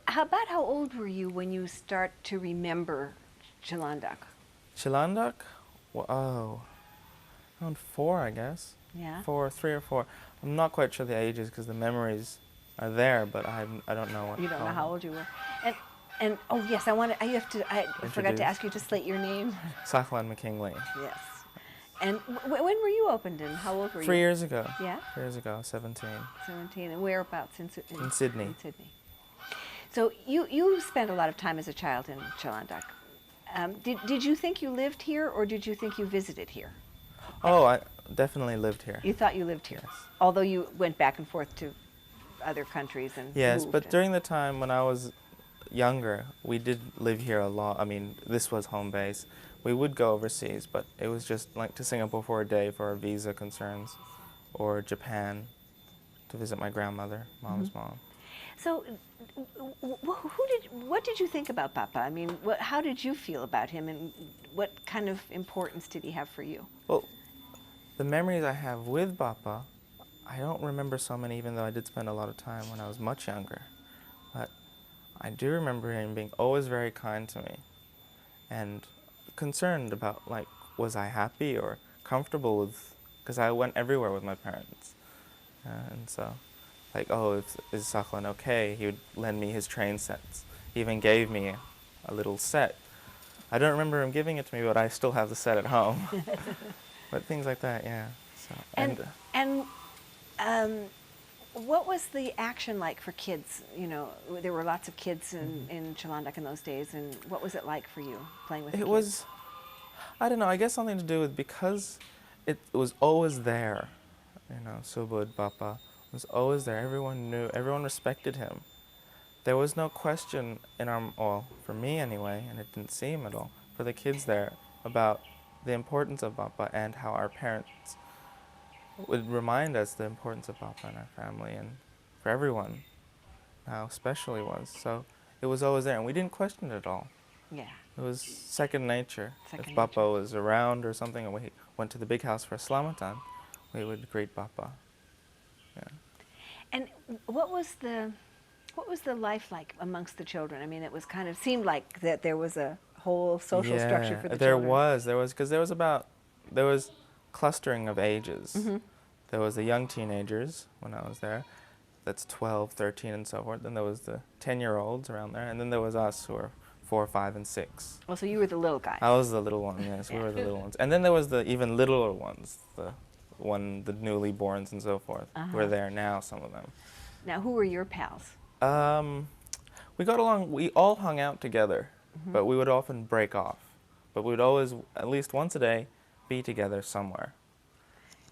How old were you when you start to remember Chalandak? Chilandak? Oh, around 4, I guess. Yeah. 3 or 4. I'm not quite sure the ages because the memories are there, but I don't know You don't know how how old you were. And oh yes, I forgot to introduced. ask you to slate your name. SachlanMcKingley. Yes. And when were you opened and how old were you? 3 years ago. Yeah. 3 years ago, 17. 17. And whereabouts In Sydney. In Sydney. So you spent a lot of time as a child in Chalandak. Did you think you lived here or did you think you visited here? Oh, I definitely lived here. You thought you lived here, Yes. although you went back and forth to other countries and Yes, moved. but during the time when I was younger, we did live here a lot. I mean, this was home base. We would go overseas, but it was just like to Singapore for a day for our visa concerns, or Japan to visit my grandmother, Mom's mom. So, what did you think about Papa? I mean, how did you feel about him, and what kind of importance did he have for you? Well, the memories I have with Papa, I don't remember so many, even though I did spend a lot of time when I was much younger. But I do remember him being always very kind to me and concerned about, like, was I happy or comfortable with, because I went everywhere with my parents. And so, like, oh, is Sachlan okay? He would lend me his train sets. He even gave me a little set. I don't remember him giving it to me, but I still have the set at home. But things like that, yeah. So, And what was the action like for kids? You know, there were lots of kids in Chalandak in those days, and what was it like for you playing with the it kids? was, I don't know, I guess something to do with because it was always there. You know, Subud Papa was always there. Everyone knew, everyone respected him. There was no question in our, well, for me anyway, and it didn't seem at all, for the kids there, about the importance of Papa and how our parents would remind us the importance of Papa and our family and for everyone, how special he was. So it was always there, and we didn't question it at all. Yeah. It was second nature. Second If Papa nature. was around or something, and we went to the big house for Slamatan, we would greet Papa. Yeah. And what was the life like amongst the children? I mean, it was kind of seemed like that there was a whole social structure for the there children. was, because there was clustering of ages. There was the young teenagers when I was there, that's 12, 13 and so forth. Then there was the 10-year-olds around there, and then there was us who were 4, 5, and 6. Well, so you were the little guy. I was the little one, yes, we were the little ones. And then there was the even littler ones, the newly borns and so forth. We're there now, some of them. Now, who were your pals? We got along, we all hung out together, but we would often break off. But we would always, at least once a day, be together somewhere.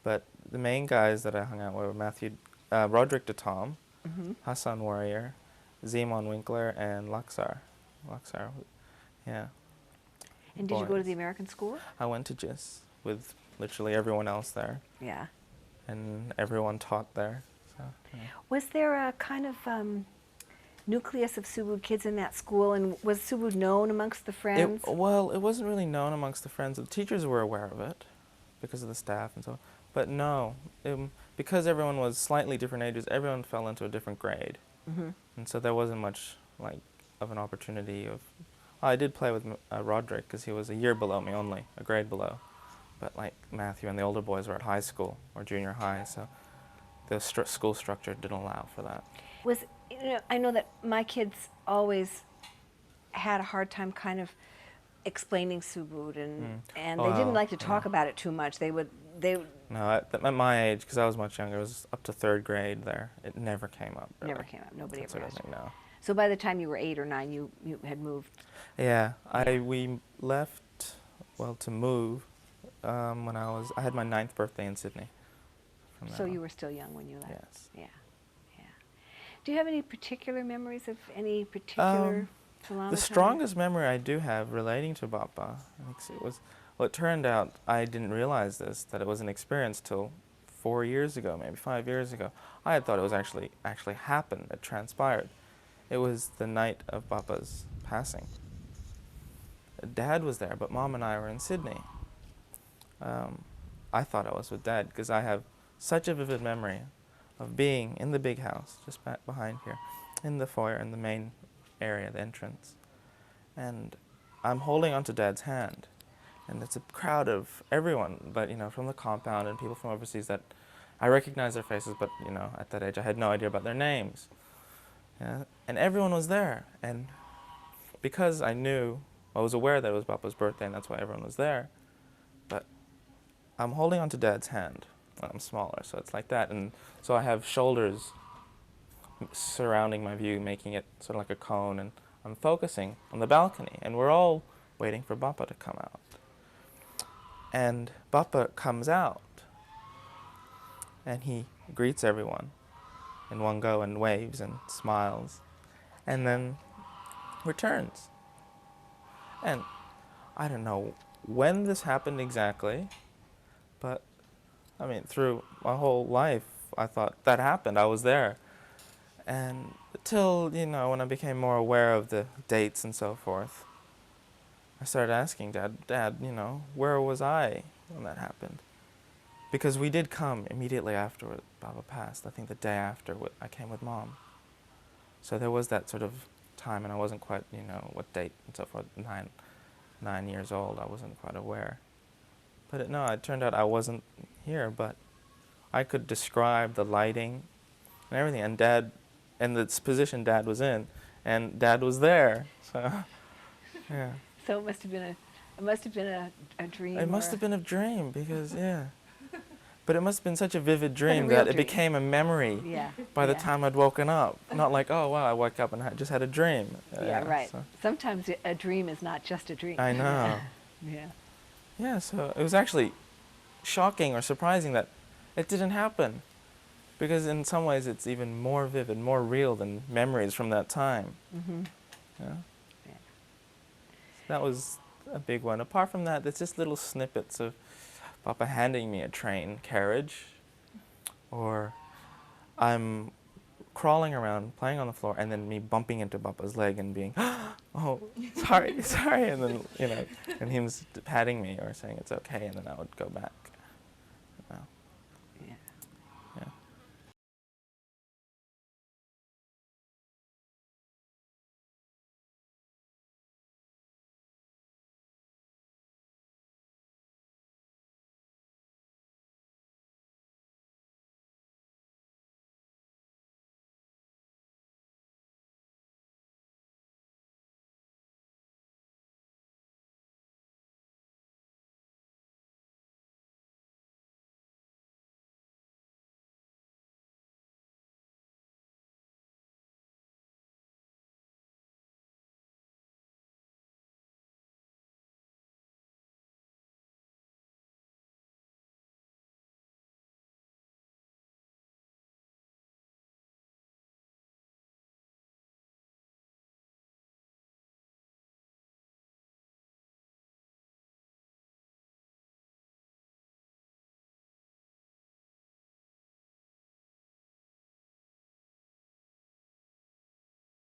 But the main guys that I hung out with were Roderick de Tom, Hassan Warrior, Zemon Winkler, and Laksar. Yeah. And did you go to Boys. the American school? I went to GIS with literally everyone else there, Yeah. and everyone taught there. So, yeah. Was there a kind of nucleus of Subud kids in that school, and was Subud known amongst the friends? Well, it wasn't really known amongst the friends. The teachers were aware of it because of the staff and so on. But no, because everyone was slightly different ages, everyone fell into a different grade. And so there wasn't much like of an opportunity of... I did play with Roderick because he was a year below me only, a grade below. But like Matthew and the older boys were at high school or junior high, so the school structure didn't allow for that. I know that my kids always had a hard time kind of explaining Subud, and they didn't like to talk about it too much. No, at my age, because I was much younger, it was up to 3rd grade there. It never came up. Really. Never came up. Nobody That ever sort of asked. thing, no. So by the time you were 8 or 9, you had moved. Yeah, we left, well, to move when I had my 9th birthday in Sydney. So you were still young when you left. Yes. Yeah, yeah. Do you have any particular memories of any particular Chalandak? The strongest memory I do have relating to Papa, well, it turned out I didn't realize this, that it was an experience till 4 years ago, maybe 5 years ago. I had thought it was actually happened, it transpired. It was the night of Papa's passing. Dad was there, but Mom and I were in Sydney. I thought I was with Dad because I have such a vivid memory of being in the big house, just back behind here, in the foyer, in the main area, the entrance. And I'm holding onto Dad's hand. And it's a crowd of everyone, but, from the compound and people from overseas that I recognize their faces, but, at that age I had no idea about their names. Yeah? And everyone was there. And because I was aware that it was Papa's birthday and that's why everyone was there, but I'm holding onto Dad's hand. I'm smaller, so it's like that. And so I have shoulders surrounding my view, making it sort of like a cone, and I'm focusing on the balcony, and we're all waiting for Papa to come out. And Papa comes out, and he greets everyone in one go and waves and smiles, and then returns. And I don't know when this happened exactly, but through my whole life, I thought that happened. I was there. And until, when I became more aware of the dates and so forth, I started asking Dad, where was I when that happened? Because we did come immediately after Baba passed. I think the day after I came with Mom. So there was that sort of time, and I wasn't quite, what date and so forth, 9 years old. I wasn't quite aware. But it turned out I wasn't here, but I could describe the lighting and everything, and Dad, and the position Dad was in, and Dad was there. So, yeah. So it must have been a dream. It must have been a dream because, yeah. But it must have been such a vivid dream real that it dream. became a memory by the time I'd woken up. Not like, oh, wow, I woke up and just had a dream. Yeah, right. So. Sometimes a dream is not just a dream. I know. Yeah. Yeah, so it was actually shocking or surprising that it didn't happen. Because in some ways it's even more vivid, more real than memories from that time. Mm-hmm. Yeah? Yeah. So that was a big one. Apart from that, there's just little snippets of Papa handing me a train carriage, or I'm crawling around, playing on the floor, and then me bumping into Papa's leg and being, oh, sorry, and then, and him patting me or saying it's okay, and then I would go back.